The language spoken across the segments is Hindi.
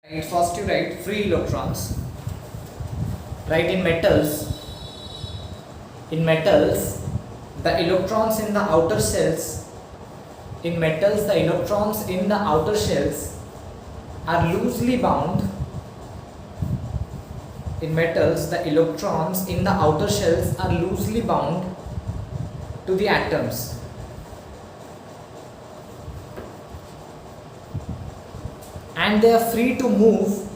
First you write free electrons. Right, in metals, the electrons in the outer shells, are loosely bound. In metals, the electrons in the outer shells are loosely bound to the atoms. And they are free to move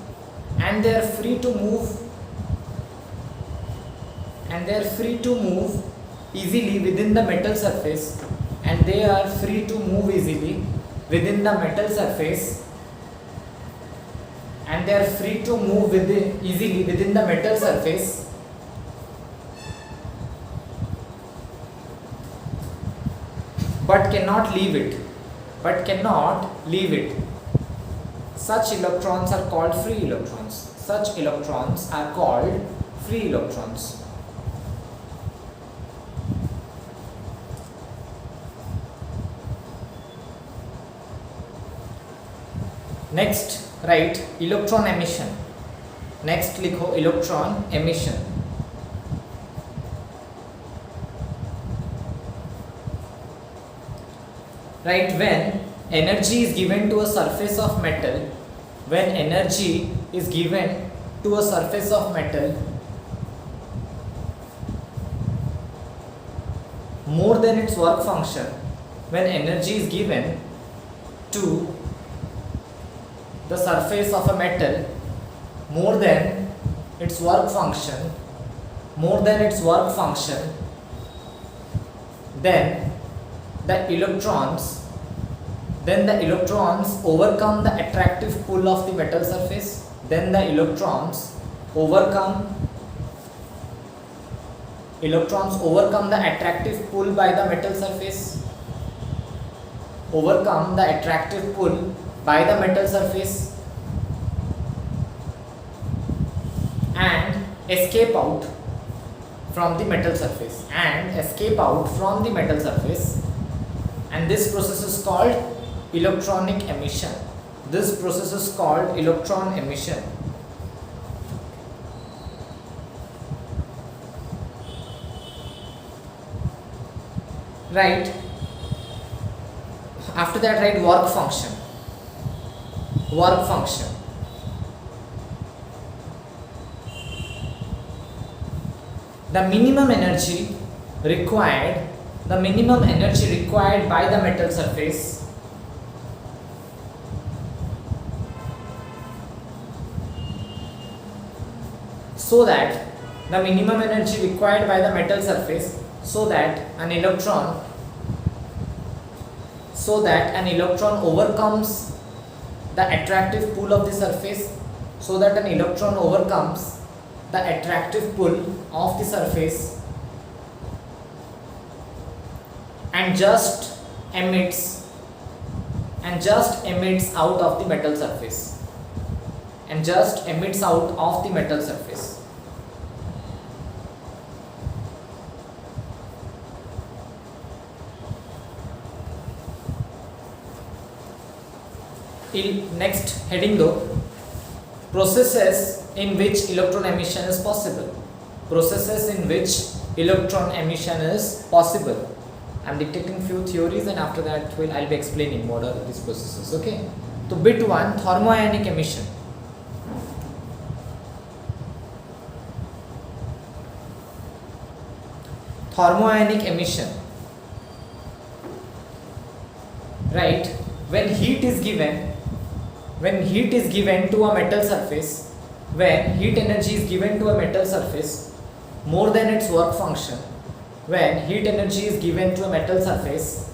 easily within the metal surface, but cannot leave it. Such electrons are called free electrons. Next, write electron emission. Next लिखो electron emission. Right, when energy is given to a surface of metal, more than its work function, when energy is given to the surface of a metal more than its work function, then the electrons overcome the attractive pull of the metal surface. Overcome the attractive pull by the metal surface. And escape out from the metal surface. And this process is called electronic emission. Right. After that, write work function. The minimum energy required by the metal surface so that an electron overcomes the attractive pull of the surface, and just emits out of the metal surface. Next heading though, processes in which electron emission is possible. I am dictating few theories, and after that I'll be explaining what are these processes. Okay. So bit 1, thermionic emission. Right, when heat is given to a metal surface, when heat energy is given to a metal surface more than its work function, when heat energy is given to a metal surface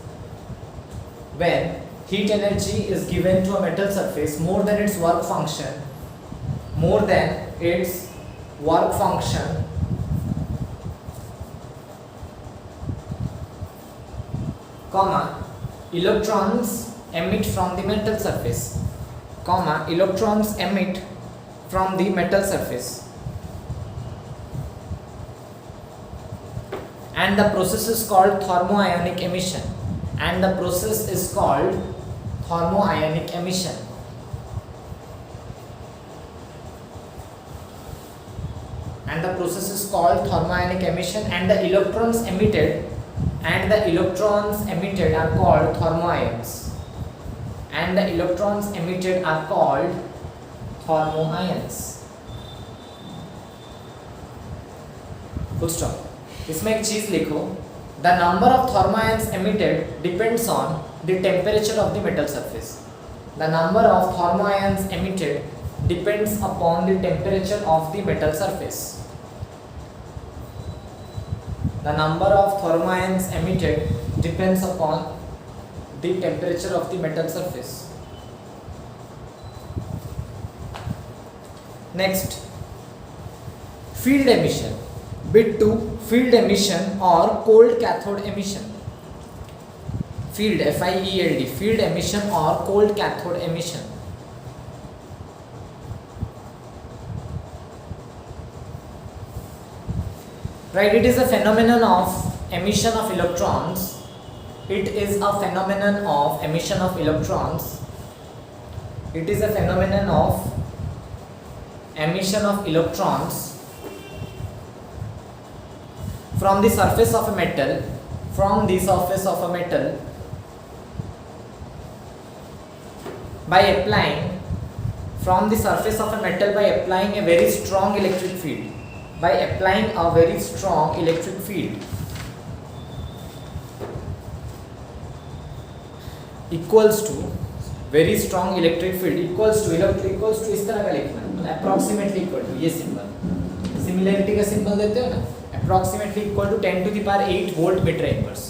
more than its work function, comma, electrons emit from the metal surface, and the process is called thermionic emission. and the process is called thermionic emission, and the electrons emitted are called thermoions, and the electrons emitted are called thermoions. Full stop. इसमें एक चीज लिखो, the number of thermoions emitted depends on the temperature of the metal surface. The number of thermoions emitted depends upon the temperature of the metal surface. The number of thermoions emitted depends upon the temperature of the metal surface. Next, field emission. Bit 2, field emission or cold cathode emission. Field, F-I-E-L-D, field emission or cold cathode emission. Right, it is a phenomenon of emission of electrons. It is a phenomenon of emission of electrons. It is a phenomenon of emission of electrons from the surface of a metal, by applying a very strong electric field, equals to very strong electric field equals to इस तरह का लिखना है, approximately equal to, ये सिंबल सिमिलैरिटी का सिंबल देते हो ना, approximately equal to 10 to the power 8 volt meter inverse,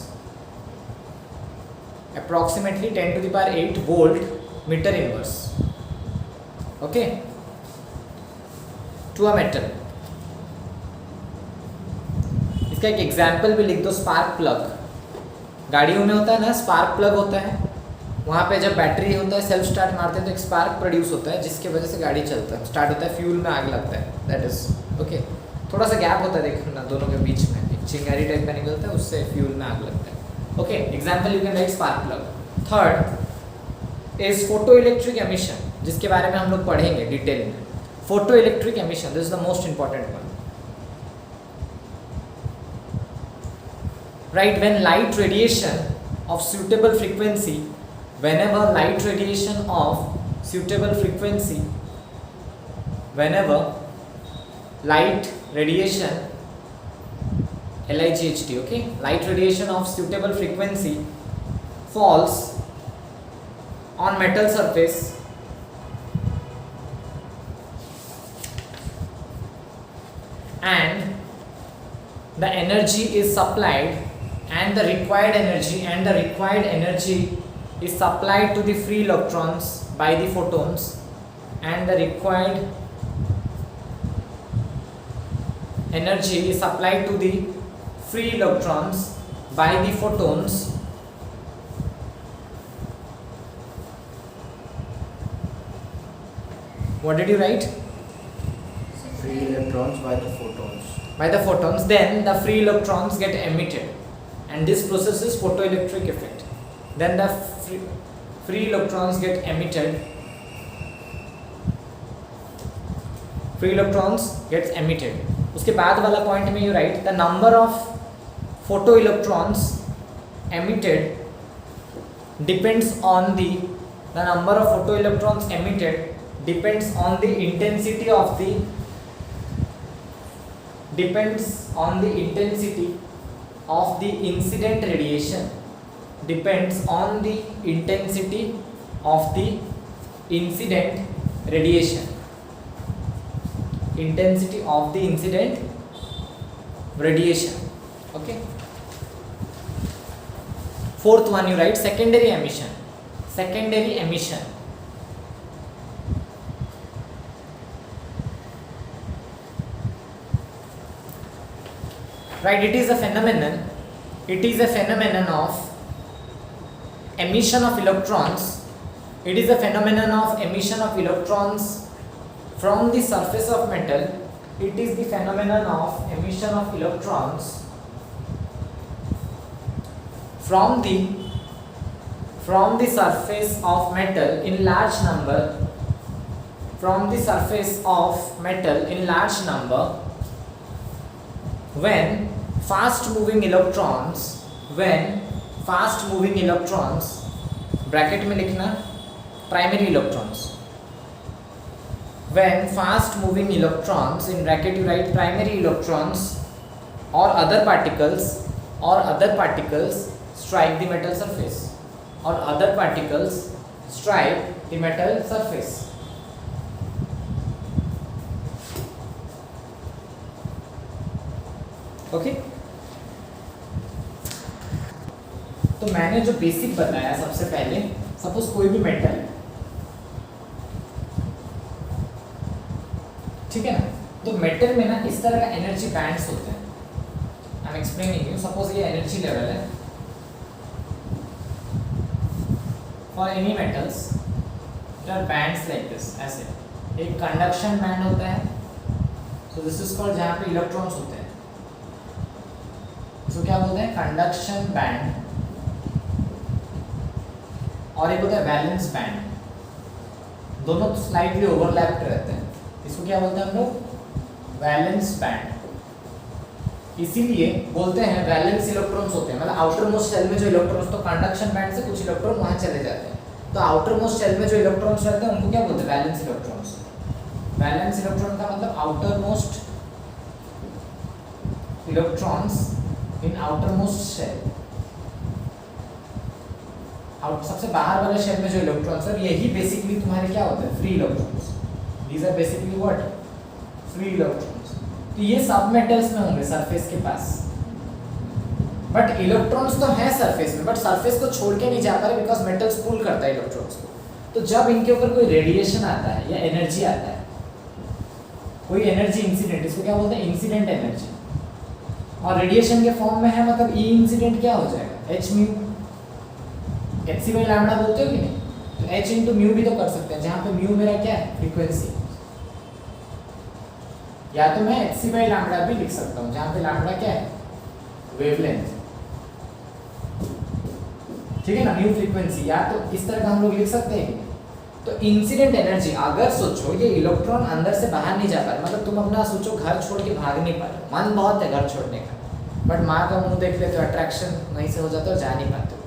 approximately 10 to the power 8 volt meter inverse, okay, to a metal. इसका एक एग्जाम्पल भी लिख दो, स्पार्क प्लग. गाड़ियों में होता है ना, स्पार्क प्लग होता है, वहाँ पे जब बैटरी होता है सेल्फ स्टार्ट मारते हैं तो एक स्पार्क प्रोड्यूस होता है जिसकी वजह से गाड़ी चलता है, स्टार्ट होता है, फ्यूल में आग लगता है, दैट इज ओके. थोड़ा सा गैप होता है देखना दोनों के बीच में, एक चिंगारी टाइप का निकलता है, उससे फ्यूल में आग लगता है, okay. Example you can write spark plug. Third is photo electric emission, जिसके बारे में हम लोग पढ़ेंगे डिटेल में. Photo electric emission, this is the most important one. Right, when light radiation of suitable frequency, whenever light radiation of suitable frequency, whenever light radiation, LIGHT, okay, light radiation of suitable frequency falls on metal surface, and the energy is supplied, and the required energy is supplied to the free electrons by the photons, and the required energy is supplied to the free electrons by the photons. What did you write? Free electrons by the photons. By the photons, then the free electrons get emitted, and this process is photoelectric effect. Then the free electrons get emitted, free electrons gets emitted. उसके बाद वाला पॉइंट में you write the number of photoelectrons emitted depends on the number of photoelectrons emitted depends on the intensity of the incident radiation, depends on the intensity of the incident radiation, intensity of the incident radiation, okay. Fourth one you write secondary emission. Right, it is a phenomenon of emission of electrons. It is a phenomenon of emission of electrons from the surface of metal. It is the phenomenon of emission of electrons from the surface of metal in large number, when fast moving electrons, bracket में लिखना primary electrons, when fast moving electrons, in bracket you write primary electrons or other particles strike the metal surface, okay. तो मैंने जो बेसिक बताया सबसे पहले, सपोज कोई भी मेटल है, ठीक है ना, तो मेटल में ना इस तरह का एनर्जी बैंड्स होते हैं। I am explaining you, suppose ये एनर्जी लेवल है for any metals, there are bands like this, ऐसे एक कंडक्शन बैंड होता है, सो दिस इज कॉल्ड, जहाँ पे इलेक्ट्रॉन्स होते हैं, इसको क्या बोलते हैं, कंडक्शन बैंड, और एक होता है वैलेंस बैंड, दोनों स्लाइटली ओवरलैप्ड रहते हैं, इसको क्या बोलते हैं हम लोग, वैलेंस बैंड। इसीलिए बोलते हैं वैलेंस इलेक्ट्रॉन्स होते हैं, मतलब आउटर मोस्ट शेल में जो इलेक्ट्रॉन्स, तो कंडक्शन बैंड से कुछ इलेक्ट्रॉन वहां चले जाते हैं, तो आउटर मोस्ट शेल में जो इलेक्ट्रॉन्स रहते हैं उनको क्या बोलते हैं, वैलेंस इलेक्ट्रॉन्स। वैलेंस इलेक्ट्रॉन का मतलब outer most electrons in outer most shell, सबसे बाहर वाले शेल में जो इलेक्ट्रॉन्स है, यही बेसिकली तुम्हारे क्या होते हैं, free electrons. These are basically what? Free electrons. तो ये सब मेटल्स में होंगे सरफेस के पास, बट इलेक्ट्रॉन्स तो हैं सरफेस में, बट सरफेस को छोड़ के नहीं जा पा रहे बिकॉज मेटल्स पुल करता है इलेक्ट्रॉन्स को। तो जब इनके ऊपर कोई रेडिएशन आता है या एनर्जी आता है, कोई एनर्जी इंसिडेंट, इसको क्या बोलते हैं, इंसिडेंट एनर्जी, और रेडिएशन के फॉर्म में है, मतलब ई इंसिडेंट क्या हो जाएगा, h mu, h c by lambda बोलते हो कि नहीं, तो h इंटू म्यू भी तो कर सकते हैं, जहाँ पे म्यू मेरा क्या है, फ्रीक्वेंसी, या तो मैं एच सी बाई लैम्डा भी लिख सकता हूँ, जहाँ पे लैम्डा क्या है, वेवलेंथ, ठीक है ना, म्यू फ्रीक्वेंसी, या तो इस तरह का हम लोग लिख सकते हैं। तो इंसिडेंट एनर्जी, अगर सोचो ये इलेक्ट्रॉन अंदर से बाहर नहीं जा पा रहे, मतलब तुम अपना सोचो घर छोड़ के भाग नहीं पा रहे, मन बहुत है घर छोड़ने का, बट माँ का मुंह देख लेते हो, अट्रैक्शन वहीं से हो जाता है और जा नहीं पाते हो।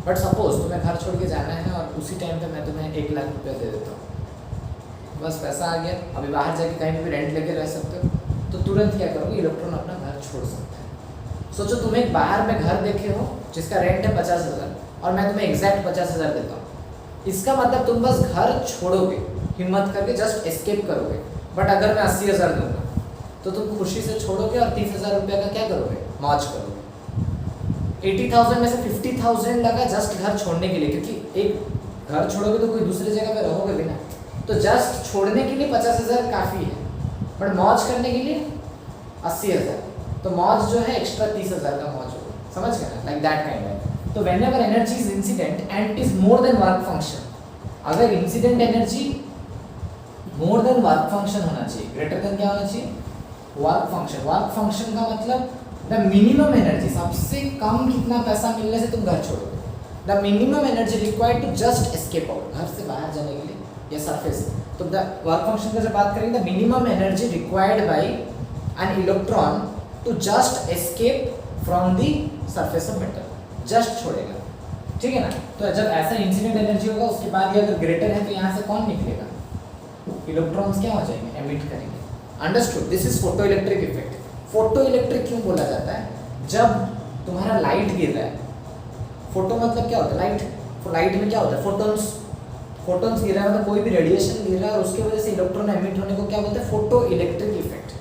बट सपोज तुम्हें घर छोड़ के जाना है और उसी टाइम पे मैं तुम्हें 1 लाख रुपया दे देता हूँ, बस पैसा आ गया, अभी बाहर जाके कहीं भी रेंट लेके रह सकते हो, तो तुरंत क्या करोगे, इलेक्ट्रॉन अपना घर छोड़ सकते हैं। सोचो तुम एक बाहर में घर देखे हो जिसका रेंट है 50,000 और मैं तुम्हें एग्जैक्ट 50,000 देता हूँ, इसका मतलब तुम बस घर छोड़ोगे हिम्मत करके, जस्ट एस्केप करोगे। बट अगर मैं 80,000 दूंगा तो तुम खुशी से छोड़ोगे और 30,000 रुपये का क्या करोगे, मौज करोगे। 80,000 में से 50,000 लगा जस्ट घर छोड़ने के लिए, क्योंकि एक घर छोड़ोगे तो कोई दूसरी जगह पे रहोगे भी ना, तो जस्ट छोड़ने के लिए 50,000 काफ़ी है, बट मौज करने के लिए 80,000, तो मौज जो है एक्स्ट्रा 30,000 का मौज होगा, समझ गए ना, लाइक दैट काइंड ऑफ। तो whenever energy is incident and it is more than work function, अगर incident energy more than work function होना चाहिए, ग्रेटर देन क्या होना चाहिए, वर्क फंक्शन। वर्क फंक्शन का मतलब द मिनिमम एनर्जी, सबसे कम कितना पैसा मिलने से तुम घर छोड़ोगे, the minimum energy required to just escape out, घर से बाहर जाने के लिए या सरफेस। तो द वर्क फंक्शन का जब बात करेंगे, the minimum energy required by an electron to just escape from the surface of metal, just छोड़ेगा, ठीक है ना। तो जब ऐसा इंसिडेंट एनर्जी होगा, उसके बाद ये अगर ग्रेटर है तो यहाँ से कौन निकलेगा, इलेक्ट्रॉन्स क्या हो जाएंगे, एमिट करेंगे। Understood, this is photo electric effect. Photo electric क्यों बोला जाता है, जब तुम्हारा लाइट गिर रहा है, फोटो मतलब क्या होता है, लाइट, लाइट में क्या होता है, फोटोन्स, फोटोन्स गिर रहा है, मतलब कोई भी रेडिएशन गिर रहा है और उसकी वजह से इलेक्ट्रॉन एमिट होने को क्या बोलते हैं, फोटो इलेक्ट्रिक इफेक्ट।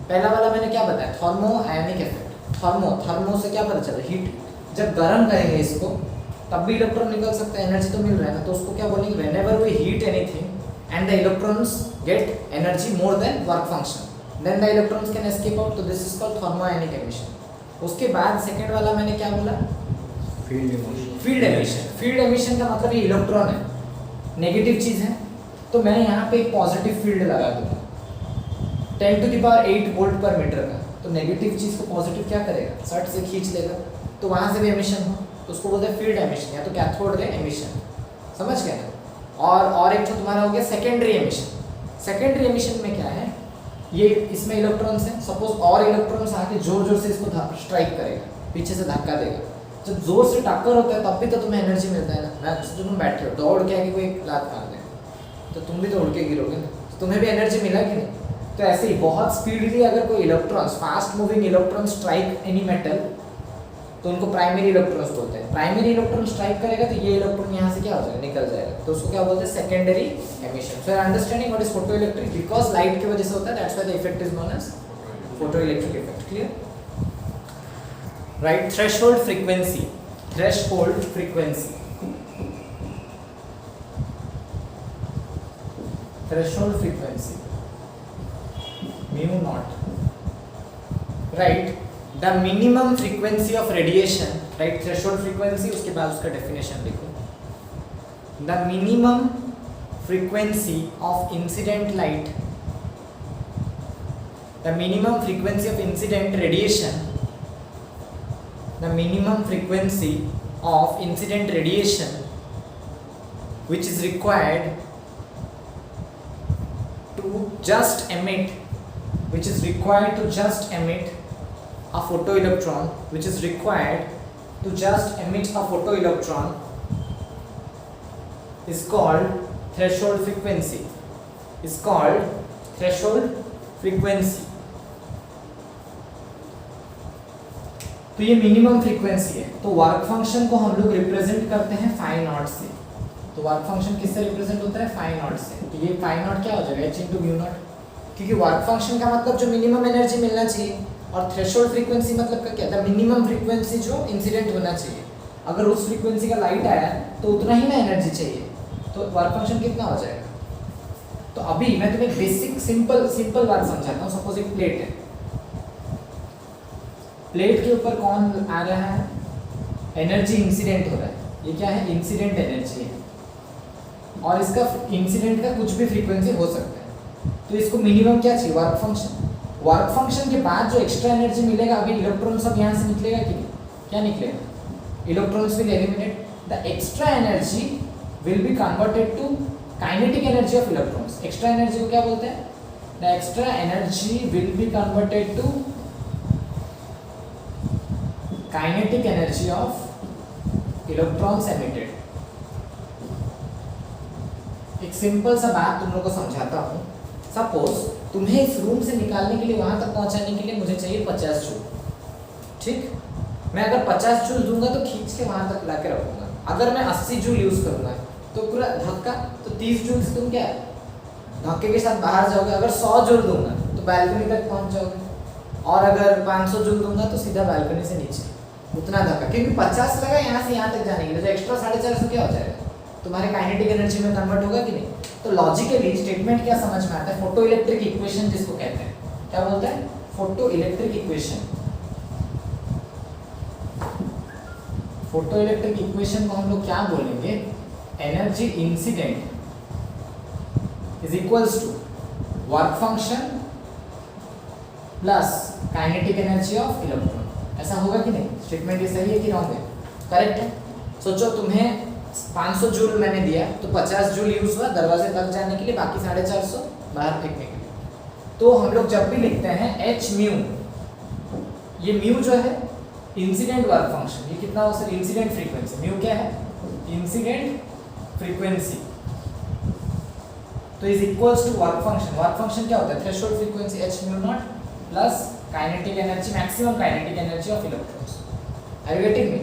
पहला वाला मैंने क्या बताया, थर्मो आयोनिक इफेक्ट। थर्मो से क्या पता चला, हीट, जब गर्म करेंगे इसको तब भी इलेक्ट्रॉन निकल सकता है, एनर्जी तो मिल रहा है ना, तो उसको क्या बोलेंगे, whenever we heat anything and the electrons get energy more than work function, then the electrons can escape out, तो this is called thermo ionic emission. उसके बाद सेकंड वाला मैंने क्या बोला, field emission. Field emission. Field emission का मतलब ये इलेक्ट्रॉन है, नेगेटिव चीज़ है, तो मैं यहाँ पे एक पॉजिटिव फील्ड लगा दूंगा 10⁸ वोल्ट पर मीटर का, तो नेगेटिव चीज़ को पॉजिटिव क्या करेगा, सट से खींच लेगा, तो वहाँ से भी एमिशन हो, तो उसको बोलते हैं फील्ड एमिशन या तो कैथोड रे एमिशन, समझ गए ना। और एक तो तुम्हारा हो गया सेकेंडरी एमिशन। सेकेंडरी एमिशन में क्या है, ये इसमें इलेक्ट्रॉन्स हैं, सपोज और इलेक्ट्रॉन्स आके जोर जोर से इसको स्ट्राइक करेगा, पीछे से धक्का देगा। जब जोर से टक्कर होता है तब भी तो तुम्हें एनर्जी मिलता है ना। मैं जो तुम बैठे हो दौड़ के आके कोई लात मार दे तो तुम भी तो उड़ के गिरोगे ना, तो तुम्हें भी एनर्जी मिला कि नहीं। तो ऐसे ही बहुत स्पीडली अगर कोई electrons, fast moving electron strike any metal तो उनको प्राइमरी इलेक्ट्रॉन्स बोलते हैं। प्राइमरी इलेक्ट्रॉन स्ट्राइक करेगा तो ये इलेक्ट्रॉन यहाँ से क्या हो जाएगा, निकल जाएगा, तो उसको क्या बोलते हैं, secondary emission. So understanding what is photoelectric, because light की वजह से होता है, that's why the effect is known as photoelectric effect. Clear, right. Threshold frequency, threshold frequency, threshold frequency mu naught, right? The minimum frequency of radiation, right? Threshold frequency, उसके बाद उसका definition लिखो। The minimum frequency of incident light, the minimum frequency of incident radiation, the minimum frequency of incident radiation which is required to just emit, which is required to just emit a photoelectron, which is required to just emit a photoelectron is called threshold frequency, is called threshold frequency। तो ये मिनिमम फ्रीक्वेंसी है। तो वर्क फंक्शन को हम लोग रिप्रेजेंट करते हैं फाई नॉट से। तो वर्क फंक्शन किससे रिप्रेजेंट होता है, फाई नॉट से। तो ये फाई नॉट क्या हो जाएगा, h into म्यू नॉट, क्योंकि वर्क फंक्शन का मतलब जो मिनिमम एनर्जी मिलना चाहिए, और थ्रेशोल्ड फ्रीक्वेंसी मतलब का क्या था, मिनिमम फ्रीक्वेंसी जो इंसिडेंट होना चाहिए। अगर उस फ्रीक्वेंसी का लाइट आया तो उतना ही ना एनर्जी चाहिए, तो वर्क फंक्शन कितना हो जाएगा। तो अभी मैं तुम्हें बेसिक सिंपल बात समझाता हूँ। सपोज एक प्लेट है, प्लेट के ऊपर कौन आ रहा है, एनर्जी इंसिडेंट हो रहा है। ये क्या है, इंसिडेंट एनर्जी है, और इसका इंसिडेंट का कुछ भी फ्रीक्वेंसी हो सकता है। तो इसको मिनिमम क्या चाहिए, वर्क फंक्शन। वर्क फंक्शन के बाद जो एक्स्ट्रा एनर्जी मिलेगा, अभी इलेक्ट्रॉन सब यहाँ से निकलेगा कि नहीं, क्या निकलेगा, electrons will eliminate, the extra energy will be converted to kinetic energy of electrons. Extra energy को क्या बोलते हैं, the extra energy will be converted to kinetic energy of electrons emitted. एक सिंपल सा बात तुम लोग को समझाता हूँ। सपोज तुम्हें इस रूम से निकालने के लिए, वहां तक पहुंचाने के लिए मुझे चाहिए 50 जूल, ठीक। मैं अगर 50 जूल दूंगा तो खींच के वहां तक लाके रखूंगा। अगर मैं 80 जूल यूज करूंगा तो पूरा धक्का, तो 30 जूल से तुम क्या धक्के के साथ बाहर जाओगे। अगर 100 जूल दूंगा तो बैल्कनी तक पहुंच जाओगे, और अगर 500 जूल दूंगा तो सीधा बैल्कनी से नीचे, उतना धक्का। क्योंकि 50 लगा यहाँ से यहाँ तक जाने के लिए, तो एक्स्ट्रा 450 क्या हो जाएगा, तुम्हारे काइनेटिक एनर्जी में कन्वर्ट होगा कि नहीं। तो लॉजिकली स्टेटमेंट क्या समझ में आता है, फोटो इलेक्ट्रिक इक्वेशन जिसको कहते हैं, क्या बोलते हैं, photo electric equation. Photo electric equation को हम लोग क्या बोलेंगे, energy incident is equals to work function plus kinetic energy of electron. ऐसा होगा कि नहीं, स्टेटमेंट ये सही है कि रॉन्ग है, करेक्ट है। सोचो तुम्हें 500 जूल मैंने दिया, तो 50 जूल यूज हुआ दरवाजे तक जाने के लिए, बाकी 450 बाहर फेंकने के लिए। तो हम लोग जब भी लिखते हैं h म्यू, ये म्यू जो है इंसिडेंट वर्क फंक्शन, ये कितना हो सर, इंसिडेंट फ्रीक्वेंसी। म्यू क्या है, इंसिडेंट फ्रीक्वेंसी, तो is equals to work function. Work function क्या होता है, threshold frequency h mu naught plus kinetic energy, maximum kinetic energy of electrons. Are you getting me.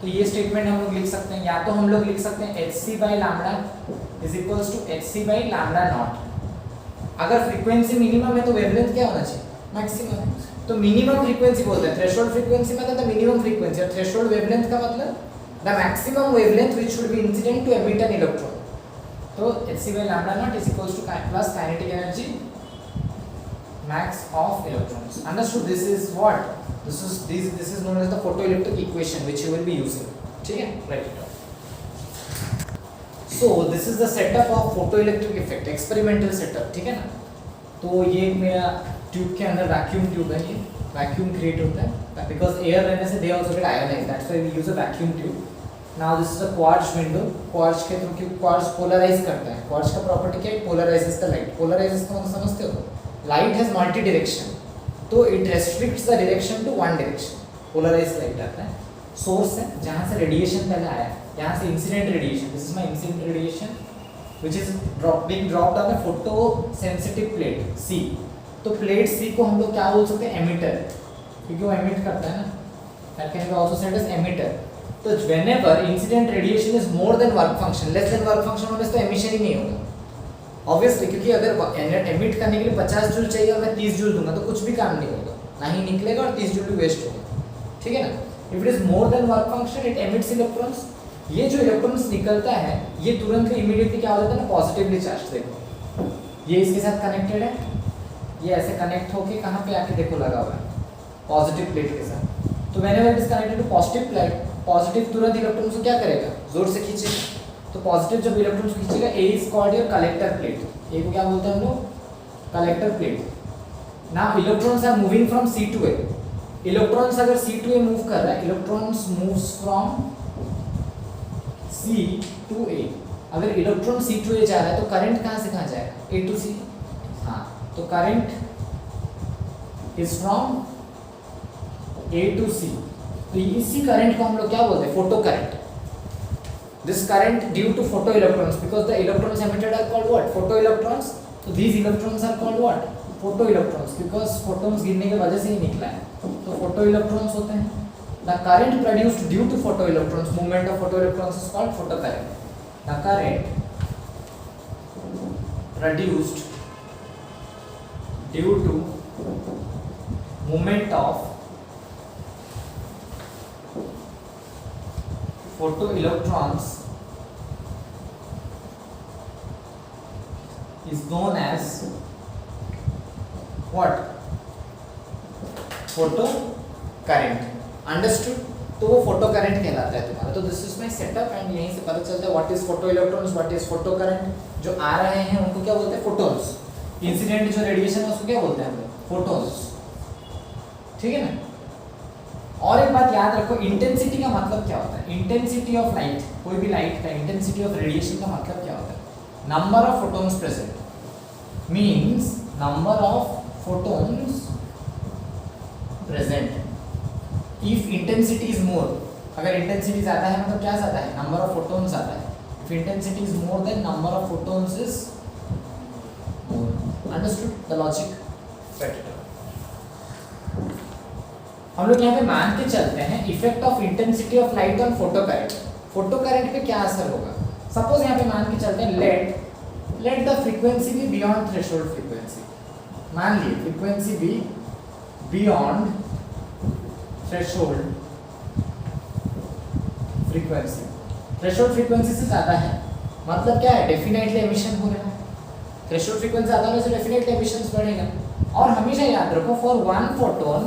तो ये स्टेटमेंट हम लोग लिख सकते हैं, या तो हम लोग लिख सकते हैं hc by lambda is equals to hc by lambda naught. अगर फ्रीक्वेंसी मिनिमम है तो वेवलेंथ क्या होना चाहिए, मैक्सिमम है। तो मिनिमम फ्रीक्वेंसी बोलते हैं, थ्रेशोल्ड फ्रीक्वेंसी मतलब द मिनिमम फ्रीक्वेंसी, और थ्रेशोल्ड वेवलेंथ का मतलब the maximum wavelength which should be incident to emit an electron. तो hc by lambda naught is equals to plus kinetic energy max of electrons. Understood? This is what? This is known as the photoelectric equation which you will be using. ठीक है? Write it down. So this is the setup of photoelectric effect, experimental setup. ठीक है ना? तो ये मेरा ट्यूब के अंदर वैक्यूम ट्यूब है, ये वैक्यूम क्रिएट होता है because air रहने से they also get ionized. That's why we use a vacuum tube. Now this is a quartz window. Quartz के थ्रू क्योंकि quartz polarize करता है. Quartz का प्रॉपर्टी क्या है? Polarizes the light. Polarizes का मतलब समझते हो? लाइट हैज मल्टी डायरेक्शन, तो it restricts the direction to one direction, polarize light आता है। सोर्स है जहाँ से रेडिएशन पहले आया, यहाँ से incident radiation, this is my incident radiation which is being dropped on a photo sensitive plate C. तो प्लेट सी को हम लोग क्या बोल सकते हैं, एमिटर, क्योंकि वो एमिट करता है ना, that can be also said as emitter. तो whenever incident radiation is more than work function, less than work function होने से तो एमिशन ही नहीं होगा ऑब्वियसली, क्योंकि अगर एमिट करने के लिए 50 जूल चाहिए और मैं 30 जूल दूंगा तो कुछ भी काम नहीं होगा, ना ही निकलेगा और 30 जूल भी वेस्ट होगा, ठीक है ना। If it is more than work function it emits electrons. ये जो इलेक्ट्रॉन्स निकलता है ये तुरंत इमीडिएटली क्या हो जाता है ना, पॉजिटिवली चार्ज। देखो ये इसके साथ कनेक्टेड है, ये ऐसे कनेक्ट होके कहाँ पे आके देखो लगा हुआ है पॉजिटिव प्लेट के साथ। तो whenever it is connected to positive plate, positive तुरंत इलेक्ट्रॉन्स को क्या करेगा, जोर से खींचेगा। तो पॉजिटिव जब इलेक्ट्रॉन्स को खींचेगा, A is called your collector plate. A को क्या बोलते हैं हम लोग, collector plate. Now electrons are moving from C to A. Electrons अगर सी टू ए मूव कर रहा है, electrons moves from C to A. अगर इलेक्ट्रॉन सी टू ए जा रहा है तो करंट कहाँ से कहाँ जाएगा, ए टू सी। हाँ, तो current is from A to C. तो इसी करंट को हम लोग क्या बोलते हैं, photo current. This current due to photo electrons, because the electrons emitted are called what, photo electrons. तो these electrons are called what, photo electrons, because photons गिरने की वजह से ही निकला है, तो फोटो इलेक्ट्रॉन्स होते हैं। The current produced due to photoelectrons, movement of photoelectrons is called photocurrent. The current produced due to movement of photoelectrons is known as what? Photocurrent. Understood. तो वो फोटो करंट कहलाता है तुम्हारा। तो this is my setup and यहीं से पता चलता है what is photo electrons, what is photo current. जो आ रहे हैं उनको क्या बोलते हैं, फोटॉन्स। इंसिडेंट जो रेडिएशन है उसको क्या बोलते हैं हम लोग, फोटॉन्स, ठीक है ना। और एक बात याद रखो, इंटेंसिटी का मतलब क्या होता है, इंटेंसिटी ऑफ लाइट, कोई भी लाइट का इंटेंसिटी ऑफ रेडिएशन का मतलब क्या होता है, number of photons present means number of photons present. If intensity is more, अगर इंटेंसिटी ज़्यादा है मतलब क्या ज़्यादा है, नंबर ऑफ फोटॉन्स ज़्यादा है। If intensity is more then number of photons is more. Understood the logic? Better. हम लोग यहाँ पे मान के चलते हैं effect of intensity of light on photo current. Photo current पे क्या असर होगा, सपोज यहाँ पे मान के चलते हैं let the frequency be beyond threshold frequency. मान ली frequency be beyond threshold frequency. Threshold frequency से ज़्यादा है मतलब क्या है, डेफिनेटली एमिशन हो रहा है। थ्रेशोल्ड फ्रीक्वेंसी ज़्यादा होने से डेफिनेटली एमिशंस बढ़ेगा। और हमेशा याद रखो, for one photon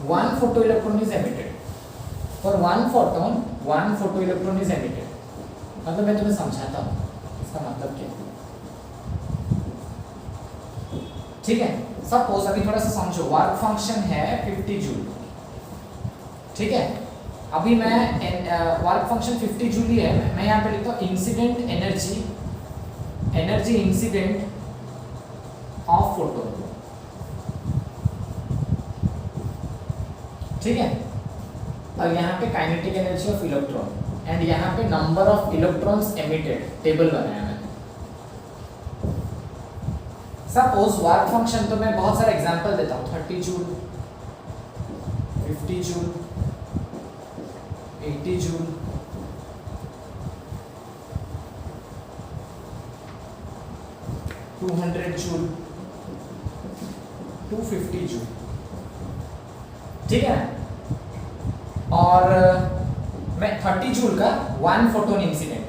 one photo electron is emitted. For one photon one photo electron is emitted. मतलब मैं तुम्हें समझाता हूँ इसका मतलब क्या है, ठीक है। सपोज अभी थोड़ा सा समझो, वर्क फंक्शन है 50 जूल, ठीक है। अभी मैं वर्क फंक्शन 50 जूल ही है, मैं यहाँ पे लिखता हूँ incident energy incident of photon, ठीक है। और यहाँ पे kinetic energy of electron and यहाँ पे number of electrons emitted, table बनाया मैंने। सपोज वर्क फंक्शन, तो मैं बहुत सारे एग्जांपल देता हूँ, 30 joule, 50 joule, 80 joule, 200 joule, 250 joule, ठीक है। और मैं 30 जूल का 1 फोटोन इंसिडेंट,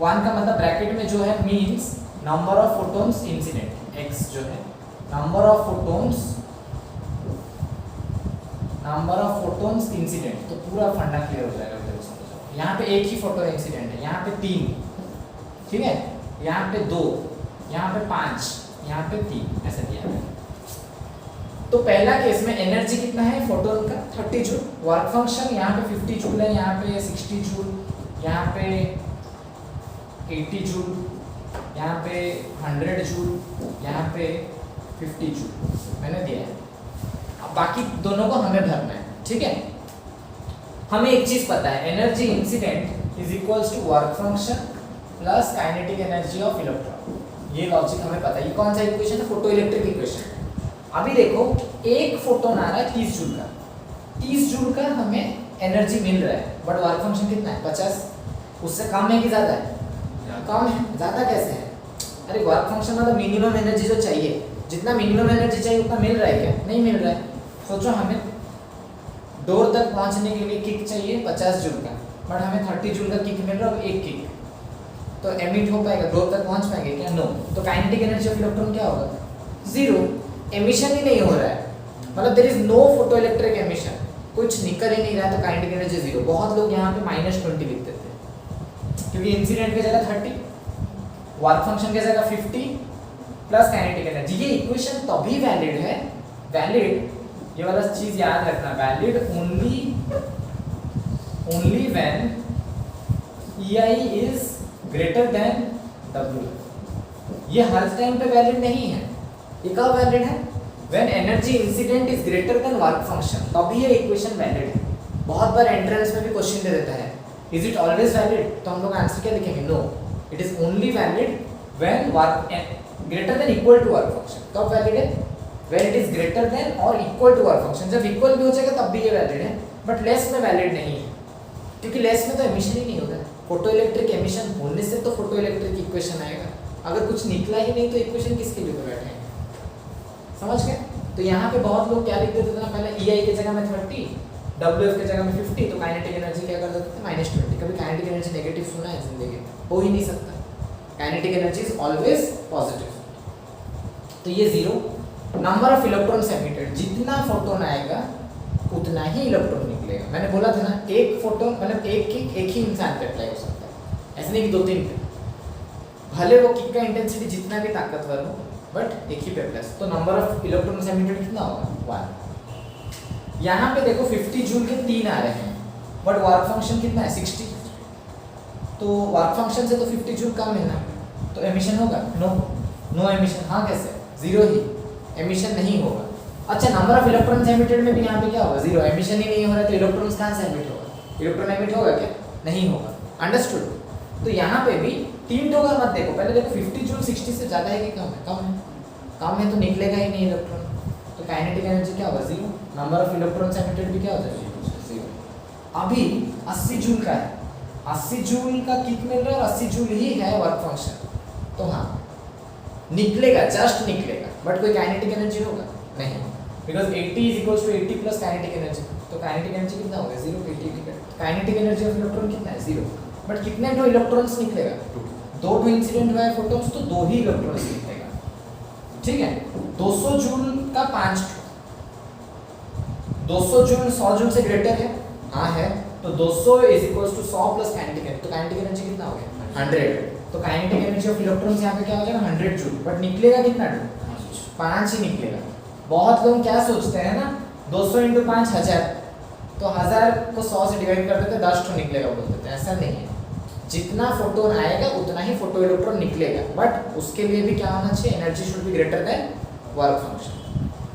1 का मतलब ब्रैकेट में जो है means number of photons incident, x जो है नंबर ऑफ फोटॉन्स इंसिडेंट। तो पूरा फंडा क्लियर हो जाएगा, देखो समझो। यहाँ पे एक ही फोटोन इंसिडेंट है, यहाँ पे 3, ठीक है, यहाँ पे 2, यहाँ पे 5, यहाँ पे 3, ऐसा दिया है। तो पहला केस में एनर्जी कितना है फोटोन का, 30 जूल। वर्क फंक्शन यहाँ पे 50 जूल है, यहाँ पे 60 जूल, यहाँ पे 80 जूल, यहाँ पे 100 जूल, यहाँ पे 50 जूल मैंने दिया है। अब बाकी दोनों को हमें भरना है, ठीक है। हमें एक चीज पता है, energy incident is equals to work function plus kinetic energy of electron. ये लॉजिक हमें पता है। ये कौन सा इक्वेशन है? Photo electric equation. अभी देखो एक फोटोन आ रहा है 30 जूल का, 30 जूल का हमें एनर्जी मिल रहा है, बट वर्क फंक्शन कितना है? 50। उससे कम है कि ज़्यादा है? कम है। ज़्यादा कैसे है? अरे वर्क फंक्शन मतलब मिनिमम एनर्जी जो चाहिए, जितना मिनिमम एनर्जी चाहिए उतना मिल रहा है क्या? नहीं मिल रहा है। सोचो हमें डोर तक पहुंचने के लिए किक चाहिए 50 जूल का, बट हमें 30 जूल का किक मिल रहा है, एक किक तो एमिट हो पाएगा, डोर तक पहुंच पाएंगे क्या? नो। तो काइनेटिक एनर्जी ऑफ इलेक्ट्रॉन क्या होगा? जीरो। एमिशन ही नहीं हो रहा है, मतलब there is no photo electric emission, कुछ निकल ही नहीं रहा है, तो काइनेटिक एनर्जी जीरो। बहुत लोग यहाँ पे -20 लिख देते हैं, क्योंकि इंसिडेंट की जगह 30, वर्क फंक्शन की जगह 50 प्लस काइनेटिक एनर्जी। ये इक्वेशन तभी वैलिड है, वैलिड, ये वाला चीज याद रखना, valid only when EI is greater then W। ये हर टाइम पे वैलिड नहीं है। ये कब वैलिड है? When energy incident is greater then work function, तभी ये इक्वेशन वैलिड है। बहुत बार एंट्रेंस में भी क्वेश्चन दे देता है, इज इट ऑलवेज वैलिड? तो हम लोग आंसर क्या लिखेंगे? No, it is only valid when work greater than equal to work function. कब वैलिड है? When it is greater than और इक्वल टू वर्क फंक्शन। जब इक्वल भी हो जाएगा तब भी ये वैलिड है, बट लेस में वैलिड नहीं है, क्योंकि लेस में तो एमिशन ही नहीं होता है। फोटो इलेक्ट्रिक एमिशन होने से तो फोटो इलेक्ट्रिक इक्वेशन आएगा, अगर कुछ निकला ही नहीं तो इक्वेशन किसके लिए बैठे हैं? समझ गए? तो यहाँ पे बहुत लोग क्या लिख देते थे ना, पहले EI की जगह में 30, WF की जगह में 50, तो काइनेटिक एनर्जी क्या कर देते थे? -20। कभी काइनेटिक एनर्जी नेगेटिव सुना है जिंदगी में? हो ही नहीं सकता। Kinetic energy is always positive. तो ये zero. Number of electrons emitted, जितना फोटोन आएगा उतना ही इलेक्ट्रॉन निकलेगा। मैंने बोला था ना, एक फोटोन मतलब एक ही इंसान पे अप्लाई हो सकता है, ऐसे नहीं कि 2-3 पे। भले वो किक का इंटेंसिटी जितना भी ताकतवर हो, बट एक ही पे प्लस। तो नंबर ऑफ इलेक्ट्रॉन्स एमिटेड कितना होगा? 1। यहाँ पे देखो 50 जूल के 3 आ रहे हैं, बट वर्क फंक्शन कितना है? 60। तो वर्क फंक्शन से तो 50 जूल कम है ना, तो एमिशन होगा? No emission. हाँ कैसे? जीरो ही, एमिशन नहीं होगा। अच्छा, नंबर ऑफ इलेक्ट्रॉन्स एमिटेड में भी यहाँ पे क्या होगा? जीरो। एमिशन ही नहीं हो रहा है, तो इलेक्ट्रॉन्स कहाँ से एमिट होगा? इलेक्ट्रॉन एमिट होगा क्या? नहीं होगा। अंडरस्टूड? तो यहाँ पे भी 3 टोकर मत देखो, पहले देखो 50 जूल 60 से ज़्यादा है कि कम है? कम है। कम है तो निकलेगा ही नहीं इलेक्ट्रॉन, तो काइनेटिक एनर्जी क्या होगा? Zero. Number of electrons emitted भी क्या हो जाएगा? जीरो। अभी 80 जूल का है, 80 जूल का किक मिल रहा है और 80 जूल ही है वर्क फंक्शन, तो हाँ निकलेगा, जस्ट निकलेगा, बट कोई काइनेटिक एनर्जी होगा? नहीं, because 80 is equals to 80 plus kinetic energy. तो काइनेटिक एनर्जी कितना होगा? Zero. Kinetic energy of electron कितना है? जीरो। बट कितने दो इलेक्ट्रॉन्स निकलेगा? 2 इंसिडेंट हुआ है फोटॉन्स, तो 2 ही इलेक्ट्रॉन्स निकलेगा। ठीक है, 200 जूल का 5, 200 जूल 100 जूल से ग्रेटर है? हाँ है। तो 200 is equals to 100 plus kinetic energy, तो काइनेटिक एनर्जी कितना हो गया? 100। तो काइनेटिक एनर्जी ऑफ इलेक्ट्रॉन्स यहाँ पे क्या हो जाएगा? 100 जूल। बट निकलेगा कितना? 5 ही निकलेगा। बहुत लोग क्या सोचते हैं ना, 200 × 5 1000, तो 1000 को 100 से डिवाइड कर देते 10 तो निकलेगा बोलते हैं। ऐसा नहीं है, जितना फोटोन आएगा उतना ही फोटो इलेक्ट्रॉन निकलेगा, बट उसके लिए भी क्या होना चाहिए? Energy should be greater than work function.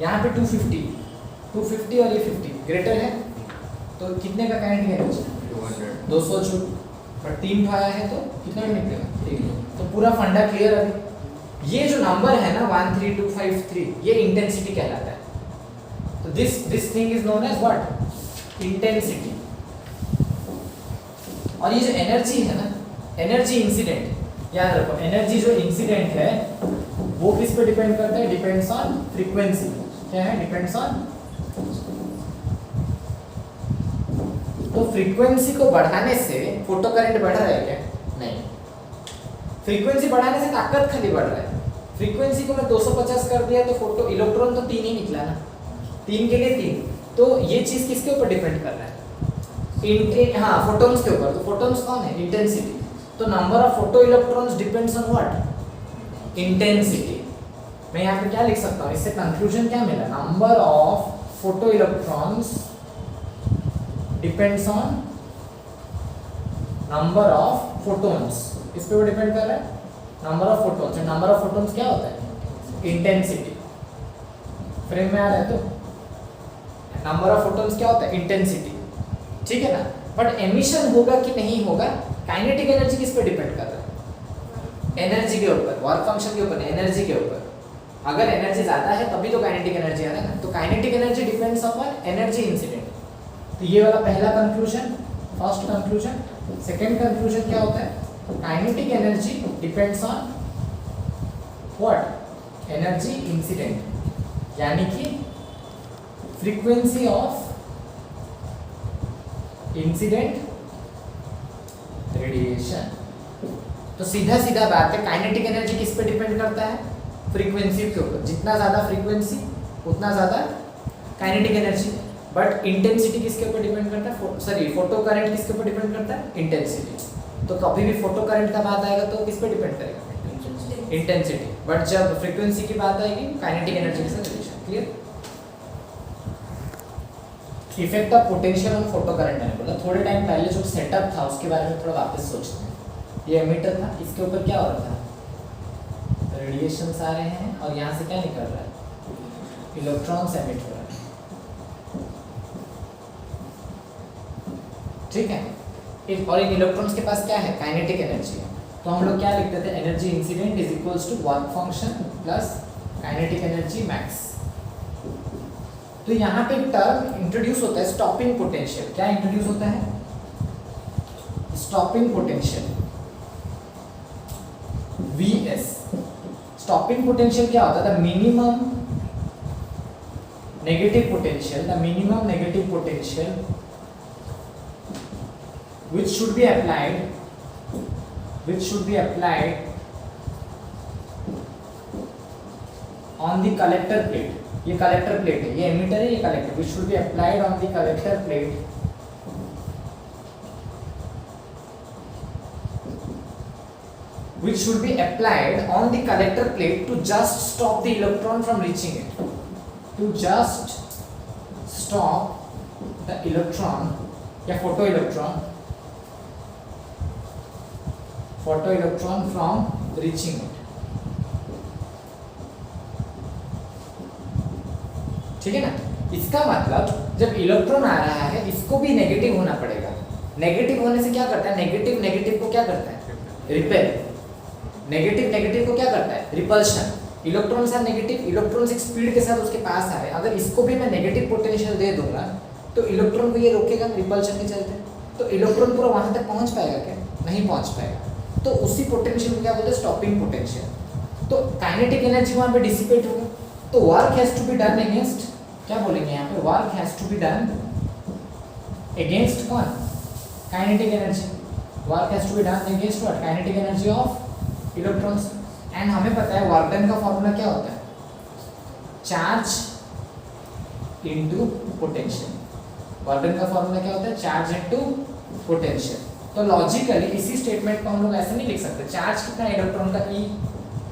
यहाँ पे 250 और ये 50 ग्रेटर है, तो कितने का काइनेटिक एनर्जी? 200 जूल। बट 3 आया है तो कितना निकलेगा? तो पूरा फंडा क्लियर। अभी ये जो नंबर है ना 13253, ये इंटेंसिटी कहलाता है। तो this thing is known as what? Intensity. और ये जो एनर्जी है ना, एनर्जी इंसिडेंट, याद रखो, एनर्जी जो इंसिडेंट है वो किस पे डिपेंड करता है? Depends on frequency. क्या है? Depends on. तो फ्रीक्वेंसी को बढ़ाने से फोटो करंट बढ़ रहा है क्या? नहीं। फ्रीक्वेंसी बढ़ाने से ताकत खाली बढ़ रहा है। फ्रीक्वेंसी को मैं 250 कर दिया तो फोटो इलेक्ट्रॉन तो 3 ही निकला ना, 3 के लिए 3। तो ये चीज किसके ऊपर डिपेंड कर रहा है? हाँ, फोटॉन्स के ऊपर। तो फोटॉन्स कौन है? इंटेंसिटी। तो number of photo electrons depends on what? Intensity. मैं यहाँ पे क्या लिख सकता हूँ? इससे कंक्लूजन क्या मिला? Number of photo electrons depends on number of photons. इस पे वो डिपेंड कर रहा है, number of photons. Number of photons क्या होता है? इंटेंसिटी। फ्रेम में आ रहा है तो नंबर ऑफ फोटॉन्स क्या होता है, इंटेंसिटी, ठीक है ना। बट एमिशन होगा कि नहीं होगा, काइनेटिक एनर्जी किस पे डिपेंड कर रहा है, एनर्जी के ऊपर, वर्क फंक्शन के ऊपर, एनर्जी के ऊपर। अगर एनर्जी ज्यादा है तभी तो काइनेटिक एनर्जी आ रहा है ना। तो kinetic energy depends upon energy incident. तो ये वाला पहला conclusion, first conclusion. Second conclusion क्या होता है, kinetic energy depends on what, energy incident, यानी कि फ्रीक्वेंसी ऑफ इंसिडेंट रेडिएशन। तो सीधा सीधा बात है, काइनेटिक एनर्जी किस पे डिपेंड करता है, फ्रीक्वेंसी के ऊपर। जितना ज़्यादा फ्रीक्वेंसी उतना ज़्यादा काइनेटिक एनर्जी। बट इंटेंसिटी किसके ऊपर डिपेंड करता है, सॉरी फोटो करंट किसके ऊपर डिपेंड करता है, इंटेंसिटी। तो कभी भी फोटो करंट का बात आएगा तो किस पे डिपेंड करेगा, इंटेंसिटी। बट जब फ्रीक्वेंसी की बात आएगी काइनेटिक एनर्जी के साथ relation. Clear. Effect of potential on photo current मैंने बोला। थोड़े टाइम पहले जो सेटअप था उसके बारे में थोड़ा वापस सोचते हैं। ये एमिटर था, इसके ऊपर क्या हो रहा था, रेडिएशंस आ रहे हैं और यहाँ से क्या निकल रहा है, इलेक्ट्रॉन्स एमिट हो रहा है, ठीक है। और इन इलेक्ट्रॉन्स के पास क्या है, काइनेटिक एनर्जी है। तो हम लोग क्या लिखते थे, energy incident is equals to work function plus kinetic energy max. तो यहाँ पे एक टर्म इंट्रोड्यूस होता है, स्टॉपिंग पोटेंशियल। क्या इंट्रोड्यूस होता है, stopping potential, Vs। Stopping potential क्या होता है, the minimum negative potential, the minimum negative potential which should be applied on the collector plate। ये कलेक्टर प्लेट है, ये एमिटर है, ये collector. which should be applied on the collector plate which should be applied on the collector plate to just stop the electron from reaching it, to just stop the electron या photo electron from reaching it, ठीक है ना। इसका मतलब जब इलेक्ट्रॉन आ रहा है इसको भी नेगेटिव होना पड़ेगा। नेगेटिव होने से क्या करता है, नेगेटिव नेगेटिव को क्या करता है, रिपेल। नेगेटिव नेगेटिव को क्या करता है, repulsion. Electrons are negative, electrons एक स्पीड के साथ उसके पास आ रहे हैं। अगर इसको भी मैं नेगेटिव पोटेंशियल दे दूंगा तो इलेक्ट्रॉन को ये रोकेगा रिपल्शन के चलते। तो इलेक्ट्रॉन पूरा वहां तक पहुंच पाएगा क्या, नहीं पहुंच पाएगा। तो उसी पोटेंशियल को क्या बोलते हैं, स्टॉपिंग पोटेंशियल। तो काइनेटिक एनर्जी वहां पे डिसिपेट होगा। तो work has to be done against, क्या बोलेंगे यहाँ पे, work has to be done against कौन, kinetic energy. Work has to be done against what, kinetic energy of electrons. And हमें पता है वर्क डन का फॉर्मूला क्या होता है, charge into potential. Work done का फॉर्मूला क्या होता है, चार्ज इनटू पोटेंशियल। तो लॉजिकली इसी स्टेटमेंट को हम लोग ऐसे नहीं लिख सकते, चार्ज कितना है इलेक्ट्रॉन का, ई,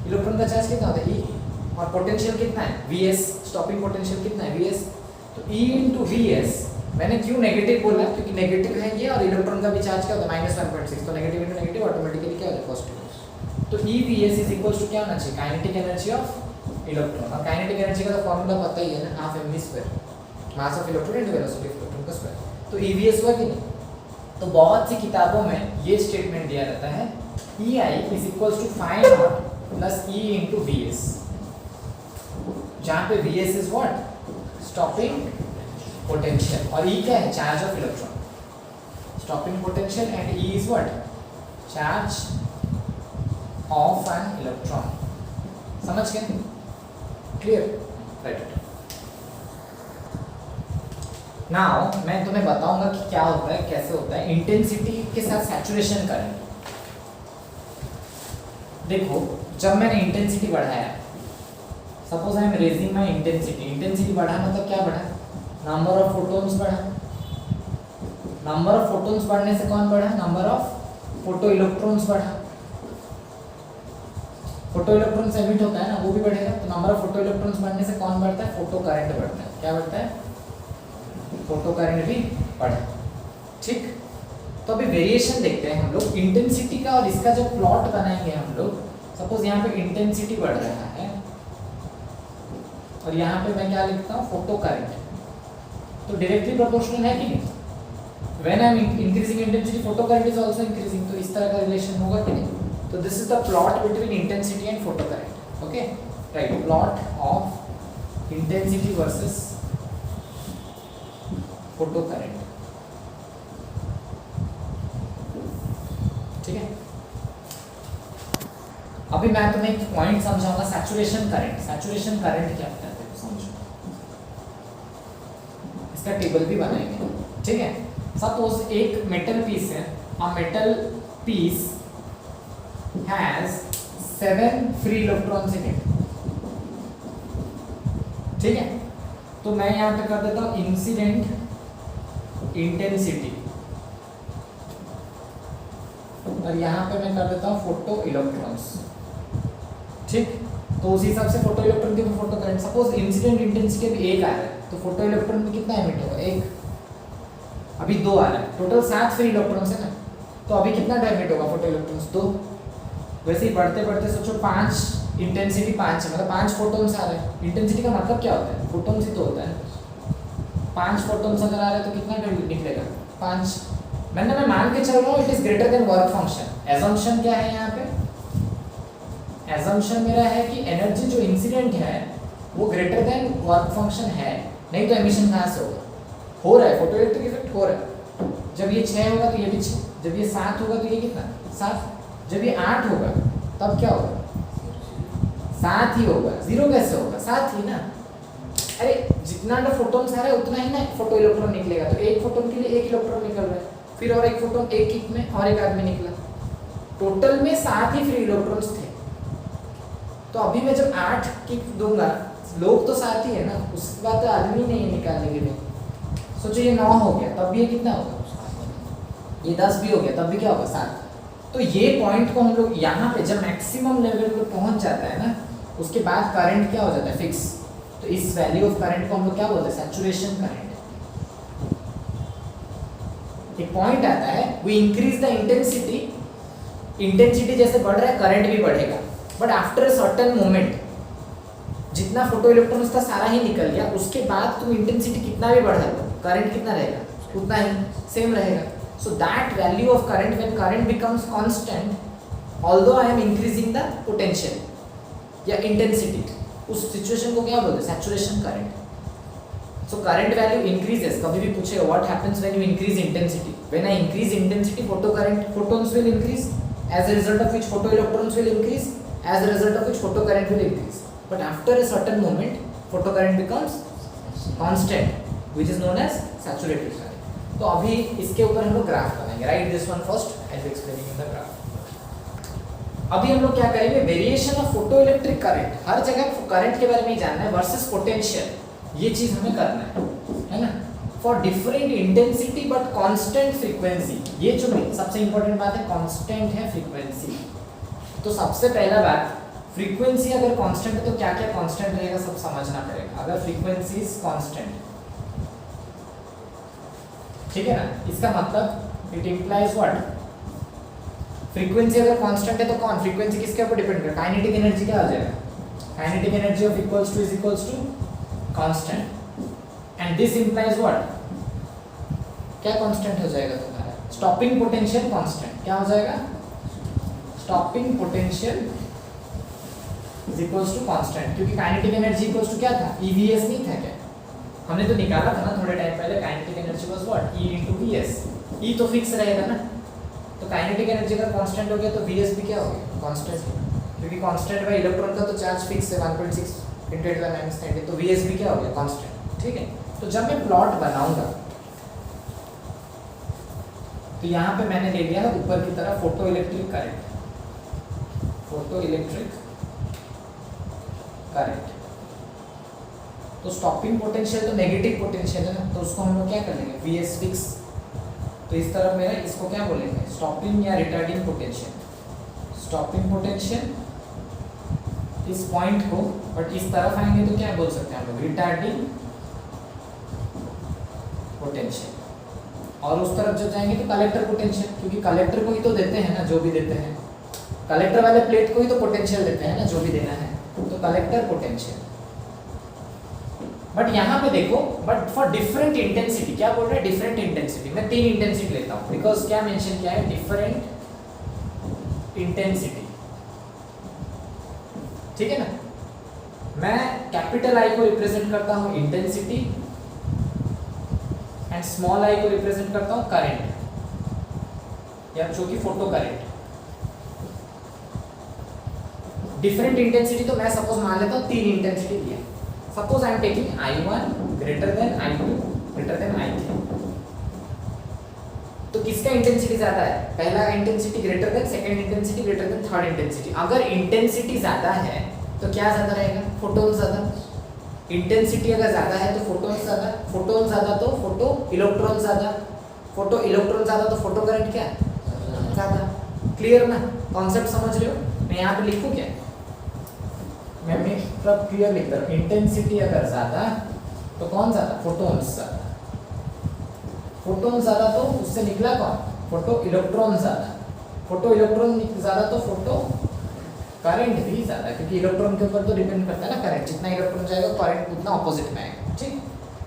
इलेक्ट्रॉन का चार्ज कितना होता है, ई, और पोटेंशियल कितना है, Vs। स्टॉपिंग पोटेंशियल कितना है, Vs। तो E इंटू Vs। मैंने क्यों नेगेटिव बोला, क्योंकि नेगेटिव है ये, और इलेक्ट्रॉन का भी चार्ज क्या होता है, -1.6। तो नेगेटिव इंटू नेगेटिव ऑटोमेटिकली क्या हो जाए, पॉजिटिव। तो E Vs is equals to क्या होना चाहिए, काइनेटिक एनर्जी ऑफ इलेक्ट्रॉन। और काइनेटिक एनर्जी का तो फॉर्मूला पता ही है ना, half mv², mass of electron into velocity of electron का स्क्वायर। तो E Vs हुआ कि नहीं। तो बहुत सी किताबों में ये स्टेटमेंट दिया रहता है, Ei is equals to phi naught plus E into Vs, जहाँ पे Vs is what, stopping potential, और E क्या है, charge of electron. Stopping potential and E is what, charge of an electron. समझ गए, क्लियर, राइट। नाउ मैं तुम्हें बताऊंगा कि क्या होता है, कैसे होता है। इंटेंसिटी के साथ सैचुरेशन करेंगे। देखो जब मैंने इंटेंसिटी बढ़ाया, suppose I am raising my intensity, intensity बढ़ा मतलब क्या बढ़ा, नंबर ऑफ फोटॉन्स बढ़ा। नंबर ऑफ फोटॉन्स बढ़ने से कौन बढ़ा, नंबर ऑफ फोटो इलेक्ट्रॉन्स बढ़ा। फोटो इलेक्ट्रॉन्स एमिट होता है ना, वो भी बढ़ेगा। तो नंबर ऑफ फोटो इलेक्ट्रॉन्स बढ़ने से कौन बढ़ता है, फोटो करंट बढ़ता है। क्या बढ़ता है, फोटो करंट भी बढ़ा, ठीक। तो अभी वेरिएशन देखते हैं हम लोग इंटेंसिटी का, और इसका जब प्लॉट बनाएंगे हम लोग। सपोज यहाँ पे इंटेंसिटी बढ़ रहा है, और यहाँ पे मैं क्या लिखता हूँ, फोटो करंट। तो डायरेक्टली प्रोपोर्शनल है कि नहीं? When I am increasing intensity photo current is also increasing, तो इस तरह का रिलेशन होगा कि नहीं? तो this is the plot between intensity and photo current. Okay right, plot of intensity versus photo current. ठीक है, अभी मैं तुम्हें एक पॉइंट समझाऊंगा, सैचुरेशन करंट। सैचुरेशन करंट क्या होता है देखो समझो, इसका टेबल भी बनाएंगे। ठीक है, सपोज एक मेटल पीस है, a metal piece has 7 free electrons in it. ठीक है, तो मैं यहाँ पे कर देता हूँ इंसिडेंट इंटेंसिटी, और यहाँ पे मैं कर देता हूँ फोटो इलेक्ट्रॉन्स। ठीक, तो उसी हिसाब से फोटो इलेक्ट्रॉन के photo current. Suppose incident intensity अभी 1 आ रहा है, तो फोटो इलेक्ट्रॉन में कितना एमिट होगा? 1। अभी 2 आ रहा है, टोटल 7 फ्री इलेक्ट्रॉन्स है ना, तो अभी कितना एमिट होगा फोटो इलेक्ट्रॉन्स? 2। वैसे ही बढ़ते बढ़ते सोचो 5, इंटेंसिटी 5 है, मतलब 5 फोटोन्स आ रहे हैं। इंटेंसिटी का मतलब क्या होता है? फोटोन्स ही तो होता है। 5 फोटोन्स अगर आ रहे हैं तो कितना निकलेगा? 5। मैं मान के चल रहा हूँ it is greater then work function. Assumption क्या है यहाँ पे? एजम्पशन मेरा है कि एनर्जी जो इंसिडेंट है वो ग्रेटर देन वर्क फंक्शन है, नहीं तो एमिशन कहाँ से होगा? हो रहा है, फोटो इलेक्ट्रिक इफेक्ट हो रहा है। जब ये 6 होगा तो ये भी 6, जब ये 7 होगा तो ये कितना? 7, जब ये 8 होगा तब क्या होगा? 7 ही होगा। 0 कैसे होगा? 7 ही ना। अरे जितना ना फोटोन्स आ रहा है उतना ही ना फोटो इलेक्ट्रॉन निकलेगा, तो एक फोटोन के लिए 1 इलेक्ट्रॉन निकल रहा है, फिर और एक फोटोन एक किक में और एक आदमी निकला, टोटल में 7 ही फ्री इलेक्ट्रॉन्स थे। तो अभी मैं जब 8 किक दूंगा, लोग तो 7 ही है ना, उसके बाद तो आदमी नहीं निकालने के लिए। सोचो ये 9 हो गया, तब भी ये कितना होगा? ये 10 भी हो गया, तब भी क्या होगा? 7। तो ये पॉइंट को हम लोग यहाँ पे जब मैक्सिमम लेवल पे पहुंच जाता है ना, उसके बाद करंट क्या हो जाता है? फिक्स। तो इस वैल्यू ऑफ करंट को हम लोग क्या बोलते हैं? Saturation current. एक पॉइंट आता है, we increase the intensity, intensity जैसे बढ़ रहा है करंट भी बढ़ेगा, but after a certain moment जितना फोटो इलेक्ट्रॉन था सारा ही निकल गया, उसके बाद तुम इंटेंसिटी कितना भी बढ़ा लो, करंट कितना रहेगा? उतना ही सेम रहेगा। So that value of current when current becomes constant, although I am increasing the potential या इंटेंसिटी, उस सिचुएशन को क्या बोलते हैं? Saturation current. So current value increases, कभी भी पूछेगा what happens when you increase intensity? When I increase intensity, photons will increase, as a result of which photoelectrons will increase, as a result of which photocurrent will increase. But after a certain moment, photocurrent becomes constant, which is known as saturated current. तो अभी इसके ऊपर हम लोग ग्राफ बनाएंगे. Write this one first. I'll be explaining in the graph. अभी हम लोग क्या करेंगे? वेरिएशन ऑफ फोटोइलेक्ट्रिक करंट, हर जगह करंट के बारे में ही जानना है, वर्सेस पोटेंशियल, ये चीज हमें करना है ना, for different intensity but constant frequency. ये जो सबसे इंपॉर्टेंट बात है, कांस्टेंट है फ्रीक्वेंसी। तो सबसे पहला बात, फ्रीक्वेंसी अगर कांस्टेंट है तो क्या क्या कांस्टेंट रहेगा सब समझना पड़ेगा। अगर फ्रीक्वेंसी इज कांस्टेंट, ठीक है ना, इसका मतलब इट इंप्लाइज व्हाट? फ्रीक्वेंसी अगर कांस्टेंट है तो कौन? फ्रीक्वेंसी किसके ऊपर डिपेंड करेगा? काइनेटिक एनर्जी क्या आ जाएगा? Kinetic energy of equals to is equals to constant, and this implies what? क्या कांस्टेंट हो जाएगा तुम्हारा? Stopping potential constant. क्या हो जाएगा? Stopping potential is equals to constant, क्योंकि काइनेटिक एनर्जी इक्वल्स टू क्या था? ईवीएस नहीं था क्या? हमने तो निकाला था ना थोड़े टाइम पहले, kinetic energy was what? E into VS. E तो फिक्स रहेगा ना, तो काइनेटिक एनर्जी का कांस्टेंट हो गया तो वीएस भी क्या हो गया? कांस्टेंट, क्योंकि कांस्टेंट बाय इलेक्ट्रॉन का तो चार्ज फिक्स है 1.6 × 10⁻⁻⁰, तो वीएस भी क्या हो गया? कांस्टेंट। ठीक है, तो जब मैं प्लॉट बनाऊंगा तो यहाँ पे मैंने ले लिया है ऊपर की तरफ photo electric current, photo electric current. तो स्टॉपिंग पोटेंशियल तो नेगेटिव पोटेंशियल है ना, तो उसको हम लोग क्या कर लेंगे? Vs fix. तो इस तरफ मेरा इसको क्या बोलेंगे? स्टॉपिंग या रिटार्डिंग पोटेंशियल। स्टॉपिंग पोटेंशियल इस पॉइंट को, बट इस तरफ आएंगे तो क्या बोल सकते हैं हम लोग? Retarding potential. और उस तरफ जब जाएंगे तो कलेक्टर पोटेंशियल, क्योंकि कलेक्टर को ही तो देते हैं ना जो भी देते हैं, कलेक्टर वाले प्लेट को ही तो पोटेंशियल देते हैं ना जो भी देना है, तो कलेक्टर पोटेंशियल। बट यहाँ पे देखो, बट फॉर डिफरेंट इंटेंसिटी, क्या बोल रहे हैं डिफरेंट इंटेंसिटी, मैं 3 इंटेंसिटी लेता हूँ बिकॉज क्या मेंशन किया है डिफरेंट इंटेंसिटी, ठीक है ना। मैं कैपिटल आई को रिप्रेजेंट करता हूँ इंटेंसिटी एंड स्मॉल आई को रिप्रेजेंट करता हूँ करंट, या जो कि फोटो करंट। डिफरेंट इंटेंसिटी तो मैं सपोज मान लेता हूँ 3 इंटेंसिटी लिया, suppose I am taking I1 greater than I2 greater then I3, तो किसका इंटेंसिटी ज्यादा है, पहला intensity greater than second intensity greater than third intensity. अगर इंटेंसिटी ज्यादा है तो क्या ज्यादा रहेगा, फोटोन ज्यादा। इंटेंसिटी अगर ज्यादा है तो फोटोन ज्यादा, फोटोन ज्यादा तो फोटो इलेक्ट्रॉन ज्यादा, फोटो इलेक्ट्रॉन ज्यादा तो फोटो करंट क्या ज्यादा। क्लियर ना, कॉन्सेप्ट समझ रहे हो। मैं यहाँ पे लिखूँ क्या, मैं मतलब क्लियर लिख रहा हूँ, इंटेंसिटी अगर ज्यादा तो कौन ज्यादा, फोटोन्स ज्यादा, फोटोन ज्यादा तो उससे निकला कौन, फोटो इलेक्ट्रॉन ज्यादा, फोटो इलेक्ट्रॉन ज्यादा तो फोटो करंट भी ज्यादा, क्योंकि इलेक्ट्रॉन के ऊपर तो डिपेंड करता है ना करंट, जितना इलेक्ट्रॉन जाएगा करंट उतना ऑपोजिट में आएगा, ठीक।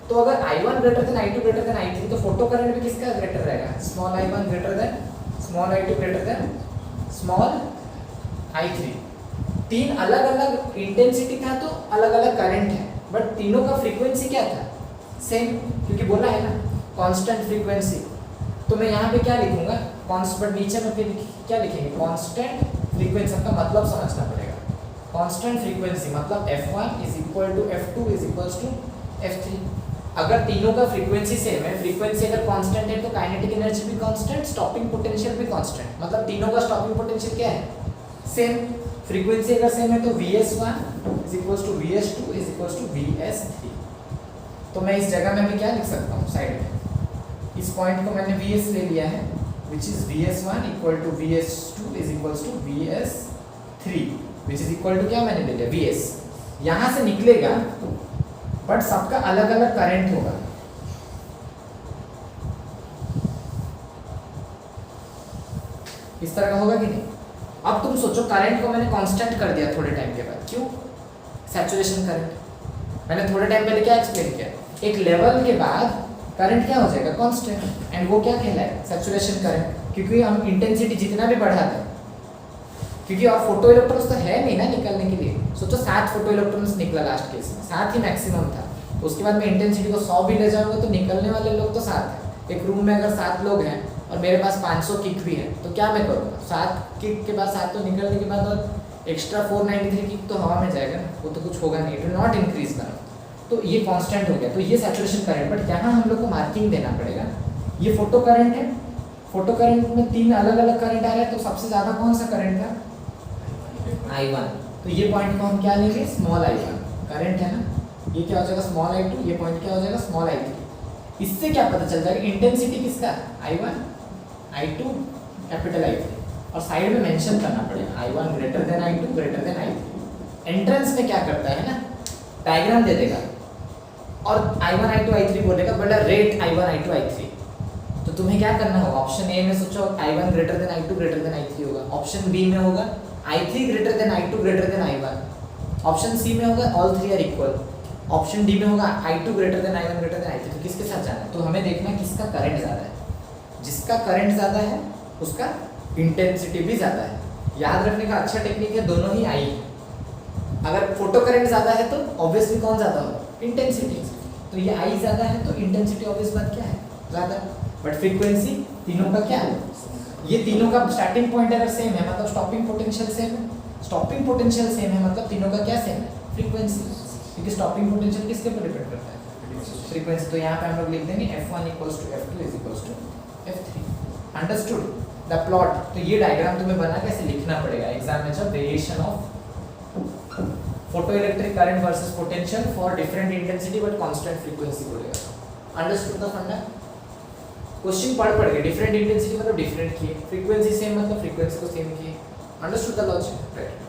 तो अगर I1 greater than I2 greater then I3 तो फोटो करंट भी किसका ग्रेटर रहेगा, small I1 greater than small I2 greater then small I3। 3 अलग अलग इंटेंसिटी था तो अलग अलग करंट है, बट तीनों का फ्रीक्वेंसी क्या था, सेम, क्योंकि बोला है ना कांस्टेंट फ्रीक्वेंसी। तो मैं यहाँ पे क्या लिखूंगा कांस्टेंट, नीचे में फिर क्या लिखेंगे कांस्टेंट फ्रीक्वेंसी, का मतलब समझना पड़ेगा। कांस्टेंट फ्रीक्वेंसी मतलब F1 is equal to F2 is equal to F3। अगर तीनों का फ्रीक्वेंसी सेम है, फ्रीक्वेंसी अगर कांस्टेंट है तो काइनेटिक एनर्जी भी कांस्टेंट, स्टॉपिंग पोटेंशियल भी कांस्टेंट, मतलब तीनों का स्टॉपिंग पोटेंशियल क्या है, सेम। फ्रीक्वेंसी अगर सेम है तो Vs1 is equal to Vs2 is equal to Vs3। तो मैं इस जगह में भी क्या लिख सकता हूँ साइड में, इस पॉइंट को मैंने Vs ले लिया है, which is Vs1 equal to Vs2 is equals to Vs3, which is equal to क्या मैंने ले लिया Vs। यहाँ से निकलेगा बट सबका अलग अलग करंट होगा, इस तरह का होगा कि नहीं। अब तुम सोचो करंट को मैंने कांस्टेंट कर दिया थोड़े टाइम के बाद, क्यों, सैचुरेशन करंट। मैंने थोड़े टाइम पहले क्या एक्सप्लेन किया, एक लेवल के बाद करंट क्या हो जाएगा कांस्टेंट, एंड वो क्या कहलाएगा सैचुरेशन करंट, क्योंकि हम इंटेंसिटी जितना भी बढ़ाते हैं, क्योंकि और फोटो इलेक्ट्रॉन्स तो है नहीं ना निकलने के लिए। सोचो 7 फोटो इलेक्ट्रॉन्स निकला लास्ट केस में, 7 ही मैक्सिमम था, तो उसके बाद मैं इंटेंसिटी को 100 भी ले जाऊंगा तो निकलने वाले लोग तो 7 है। एक रूम में अगर 7 लोग हैं और मेरे पास 500 किक भी है तो क्या मैं करूँगा, 7 किक के बाद 7 तो निकलने के बाद और एक्स्ट्रा 493 किक तो हवा में जाएगा ना, वो तो कुछ होगा नहीं, इट विल नॉट इंक्रीज ना। तो ये कांस्टेंट हो गया, तो ये सैचुरेशन करंट। बट यहाँ हम लोग को मार्किंग देना पड़ेगा, ये फोटो करंट है, फोटो करंट में 3 अलग अलग करंट आ रहे हैं, तो सबसे ज़्यादा कौन सा करंट था I1, तो ये पॉइंट को हम क्या लेंगे स्मॉल I1 करंट है ना, ये क्या हो जाएगा स्मॉल I2, ये पॉइंट क्या हो जाएगा स्मॉल I3। इससे क्या पता चल जाएगा इंटेंसिटी किसका I1 I2 कैपिटल I3, और साइड में मेंशन करना पड़ेगा I1 greater than I2 greater then I3। Entrance में क्या करता है ना, डायग्राम दे देगा और I1 I2 I3 बोलेगा, बोला रेट I1 I2 I3। तो तुम्हें क्या करना होगा, ऑप्शन ए में सोचो I1 greater than I2 greater then I3 होगा, ऑप्शन बी में होगा I3 greater than I2 greater than I1, option C में होगा all 3 are equal, option D में होगा I2 greater than I1 greater than I3। तो किसके साथ जाना है, तो हमें देखना है किसका करंट ज़्यादा है, जिसका करंट ज़्यादा है उसका इंटेंसिटी भी ज़्यादा है। याद रखने का अच्छा टेक्निक है, दोनों ही आई है। अगर फोटो करंट ज़्यादा है तो ऑब्वियसली कौन ज़्यादा होगा, इंटेंसिटी। तो ये आई ज़्यादा है तो इंटेंसिटी ऑब्वियस बात क्या है ज़्यादा, बट फ्रीक्वेंसी तीनों का क्या है, ये तीनों का स्टार्टिंग पॉइंट अगर सेम है मतलब स्टॉपिंग पोटेंशियल सेम है, स्टॉपिंग पोटेंशियल सेम है मतलब तीनों का क्या सेम है फ्रीक्वेंसी, क्योंकि स्टॉपिंग पोटेंशियल किसके ऊपर डिपेंड करता है फ्रीक्वेंसी। तो यहाँ पे हम लोग लिख देंगे F1 equals to F2 is equals to F3। Understood the plot. तो ये डायग्राम तुम्हें बना कैसे लिखना पड़ेगा एग्जाम में, जब variation of photoelectric current versus potential for different intensity but constant frequency बोलेगा। अंडरस्टूड द फंडा। क्वेश्चन पढ़ के डिफरेंट इंटेंसिटी मतलब डिफरेंट किए, फ्रीक्वेंसी सेम मतलब फ्रीक्वेंसी को सेम किए। Understood the logic, right.